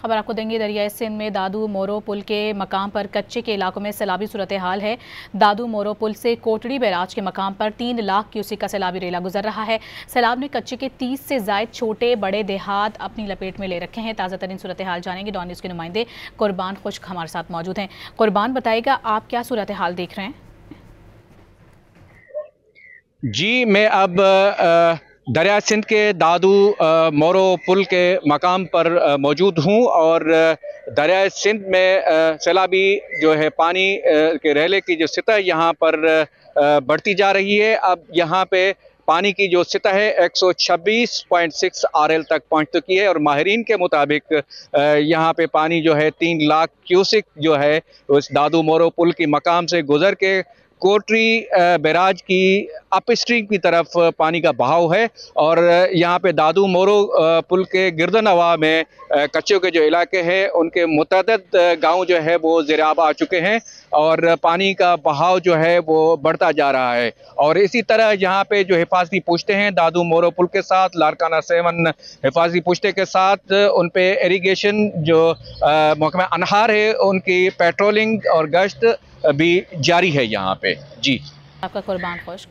खबर आपको देंगे। दरियाई सिंध में दादू मोरो पुल के मकाम पर कच्चे के इलाकों में सैलाबी सूरत हाल है। दादू मोरो पुल से कोटड़ी बैराज के मकाम पर 3 लाख क्यूसेक का सैलाबी रेला गुजर रहा है। सैलाब ने कच्चे के 30 से जायद छोटे बड़े देहात अपनी लपेट में ले रखे हैं। ताज़ा तरीन सूरत हाल जानेंगे। डॉन न्यूज़ के नुमाइंदे कुर्बान खुश्क हमारे साथ मौजूद हैं। कुर्बान, बताइएगा आप क्या सूरत हाल देख रहे हैं? जी, मैं अब दरिया सिंध के दादू मोरो पुल के मकाम पर मौजूद हूँ और दरिया सिंध में सैलाबी जो है पानी के रेले की जो सतह यहाँ पर बढ़ती जा रही है। अब यहाँ पे पानी की जो सतह है 126.6 RL तक पहुँच चुकी है और माहिरीन के मुताबिक यहाँ पे पानी जो है 3 लाख क्यूसेक जो है उस दादू मोरो पुल की मकाम से गुजर के कोटरी बैराज की अपस्ट्रीम की तरफ पानी का बहाव है। और यहाँ पे दादू मोरो पुल के गिरदनवा में कच्चों के जो इलाके हैं उनके मुतअद्दिद गांव जो है वो ज़ेर-आब आ चुके हैं और पानी का बहाव जो है वो बढ़ता जा रहा है। और इसी तरह यहाँ पे जो हिफाजती पुश्ते हैं दादू मोरो पुल के साथ लारकाना 7 हिफाजती पुश्ते के साथ उन पे इरिगेशन जो महकमा अनहार है उनकी पेट्रोलिंग और गश्त भी जारी है यहाँ पे। जी, आपका कुर्बान खुश्क।